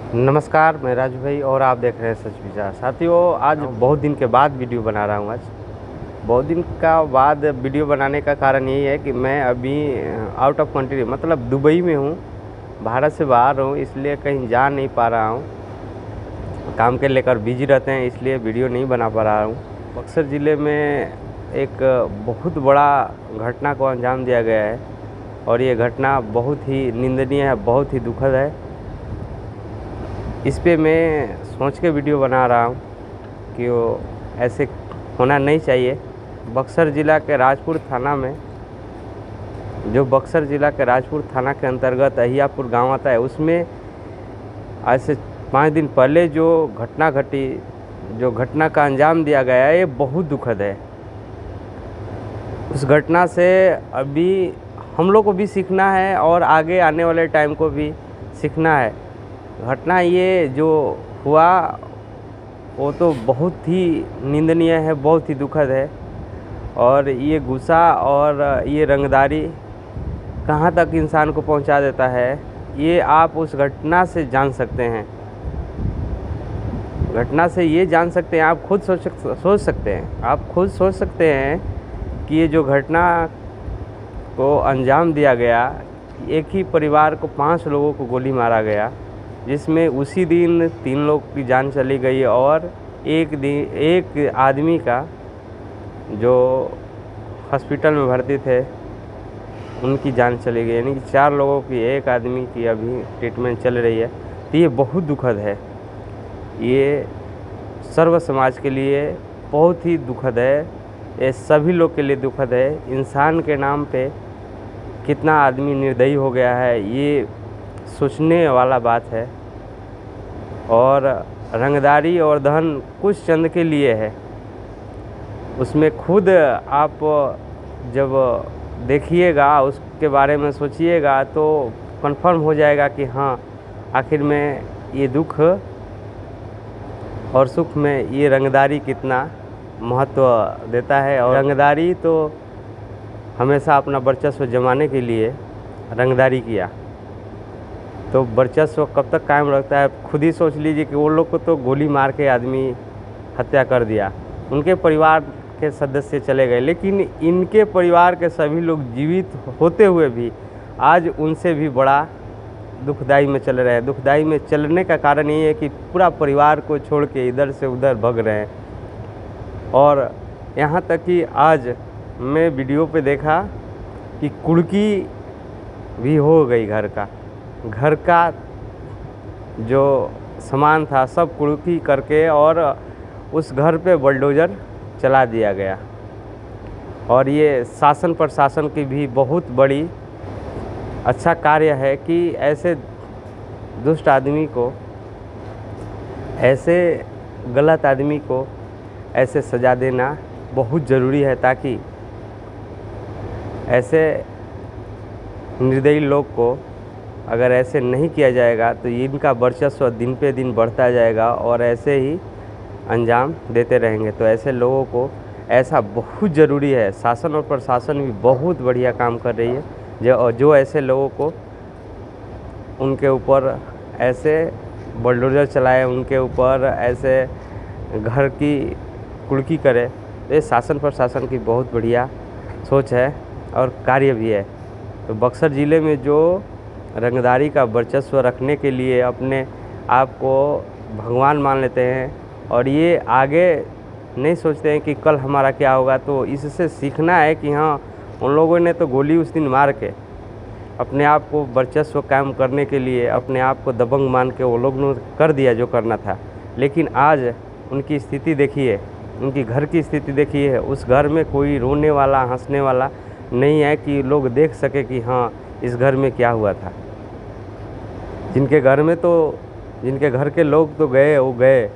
नमस्कार, मैं राजू भाई और आप देख रहे हैं सच विचार। साथियों, आज बहुत दिन के बाद वीडियो बना रहा हूँ। आज बहुत दिन का बाद वीडियो बनाने का कारण यही है कि मैं अभी आउट ऑफ कंट्री मतलब दुबई में हूँ, भारत से बाहर हूँ, इसलिए कहीं जा नहीं पा रहा हूँ। काम के लेकर बिजी रहते हैं, इसलिए वीडियो नहीं बना पा रहा हूँ। बक्सर ज़िले में एक बहुत बड़ा घटना को अंजाम दिया गया है और ये घटना बहुत ही निंदनीय है, बहुत ही दुखद है। इस पे मैं सोच के वीडियो बना रहा हूँ कि वो ऐसे होना नहीं चाहिए। बक्सर ज़िला के राजपुर थाना में, जो बक्सर ज़िला के राजपुर थाना के अंतर्गत अहियापुर गांव आता है, उसमें आज से 5 दिन पहले जो घटना घटी, जो घटना का अंजाम दिया गया है, ये बहुत दुखद है। उस घटना से अभी हम लोग को भी सीखना है और आगे आने वाले टाइम को भी सीखना है। घटना ये जो हुआ वो तो बहुत ही निंदनीय है, बहुत ही दुखद है। और ये गुस्सा और ये रंगदारी कहाँ तक इंसान को पहुंचा देता है, ये आप उस घटना से जान सकते हैं। घटना से ये जान सकते हैं, आप खुद सोच सकते हैं, आप खुद सोच सकते हैं कि ये जो घटना को अंजाम दिया गया, एक ही परिवार को 5 लोगों को गोली मारा गया, जिसमें उसी दिन 3 लोग की जान चली गई और एक आदमी का जो हॉस्पिटल में भर्ती थे उनकी जान चली गई। यानी कि 4 लोगों की, एक आदमी की अभी ट्रीटमेंट चल रही है। तो ये बहुत दुखद है, ये सर्व समाज के लिए बहुत ही दुखद है, ये सभी लोग के लिए दुखद है। इंसान के नाम पे कितना आदमी निर्दयी हो गया है, ये सोचने वाला बात है। और रंगदारी और धन कुछ चंद के लिए है, उसमें खुद आप जब देखिएगा, उसके बारे में सोचिएगा तो कंफर्म हो जाएगा कि हाँ, आखिर में ये दुख और सुख में ये रंगदारी कितना महत्व देता है। और रंगदारी तो हमेशा अपना वर्चस्व जमाने के लिए रंगदारी किया, तो वर्चस्व कब तक कायम रखता है। खुद ही सोच लीजिए कि वो लोग को तो गोली मार के आदमी हत्या कर दिया, उनके परिवार के सदस्य चले गए, लेकिन इनके परिवार के सभी लोग जीवित होते हुए भी आज उनसे भी बड़ा दुखदाई में चल रहे हैं। दुखदाई में चलने का कारण ये है कि पूरा परिवार को छोड़ के इधर से उधर भग रहे हैं। और यहाँ तक कि आज मैं वीडियो पे देखा कि कुर्की भी हो गई, घर का जो सामान था सब कुर्की करके और उस घर पे बुलडोज़र चला दिया गया। और ये शासन प्रशासन की भी बहुत बड़ी अच्छा कार्य है कि ऐसे दुष्ट आदमी को, ऐसे गलत आदमी को ऐसे सज़ा देना बहुत ज़रूरी है, ताकि ऐसे निर्दयी लोग को अगर ऐसे नहीं किया जाएगा तो इनका वर्चस्व दिन पे दिन बढ़ता जाएगा और ऐसे ही अंजाम देते रहेंगे। तो ऐसे लोगों को ऐसा बहुत ज़रूरी है। शासन और प्रशासन भी बहुत बढ़िया काम कर रही है, जो ऐसे लोगों को उनके ऊपर ऐसे बुलडोज़र चलाए, उनके ऊपर ऐसे घर की कुर्की करे। तो ये शासन प्रशासन की बहुत बढ़िया सोच है और कार्य भी है। तो बक्सर ज़िले में जो रंगदारी का वर्चस्व रखने के लिए अपने आप को भगवान मान लेते हैं और ये आगे नहीं सोचते हैं कि कल हमारा क्या होगा, तो इससे सीखना है कि हाँ, उन लोगों ने तो गोली उस दिन मार के अपने आप को वर्चस्व कायम करने के लिए अपने आप को दबंग मान के वो लोग ने कर दिया जो करना था। लेकिन आज उनकी स्थिति देखिए, उनकी घर की स्थिति देखिए, उस घर में कोई रोने वाला, हंसने वाला नहीं है कि लोग देख सके कि हाँ, इस घर में क्या हुआ था। जिनके घर के लोग तो गए, वो गए,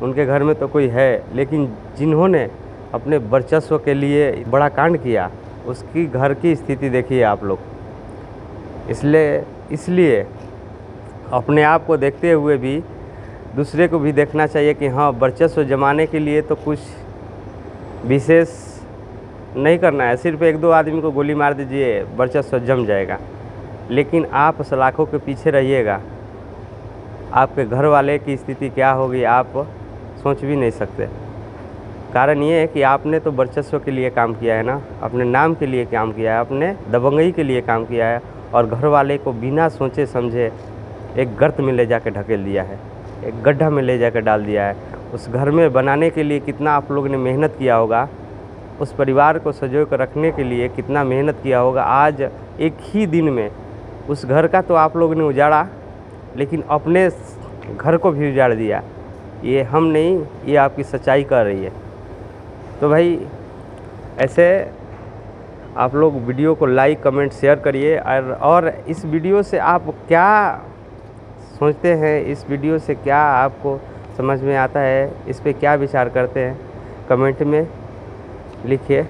उनके घर में तो कोई है, लेकिन जिन्होंने अपने वर्चस्व के लिए बड़ा कांड किया, उसकी घर की स्थिति देखिए आप लोग। इसलिए अपने आप को देखते हुए भी दूसरे को भी देखना चाहिए कि हाँ, वर्चस्व जमाने के लिए तो कुछ विशेष नहीं करना है। सिर्फ 1-2 आदमी को गोली मार दीजिए, वर्चस्व जम जाएगा। लेकिन आप सलाखों के पीछे रहिएगा, आपके घर वाले की स्थिति क्या होगी आप सोच भी नहीं सकते। कारण ये है कि आपने तो वर्चस्व के लिए काम किया है ना, अपने नाम के लिए काम किया है, अपने दबंगई के लिए काम किया है, और घर वाले को बिना सोचे समझे एक गर्त में ले जाके ढकेल दिया है, एक गड्ढा में ले जाकर डाल दिया है। उस घर में बनाने के लिए कितना आप लोगों ने मेहनत किया होगा, उस परिवार को संजो कर रखने के लिए कितना मेहनत किया होगा। आज एक ही दिन में उस घर का तो आप लोगों ने उजाड़ा, लेकिन अपने घर को भी उजाड़ दिया। ये हम नहीं, ये आपकी सच्चाई कर रही है। तो भाई ऐसे आप लोग वीडियो को लाइक कमेंट शेयर करिए, और इस वीडियो से आप क्या सोचते हैं, इस वीडियो से क्या आपको समझ में आता है, इस पे क्या विचार करते हैं, कमेंट में लिखिए।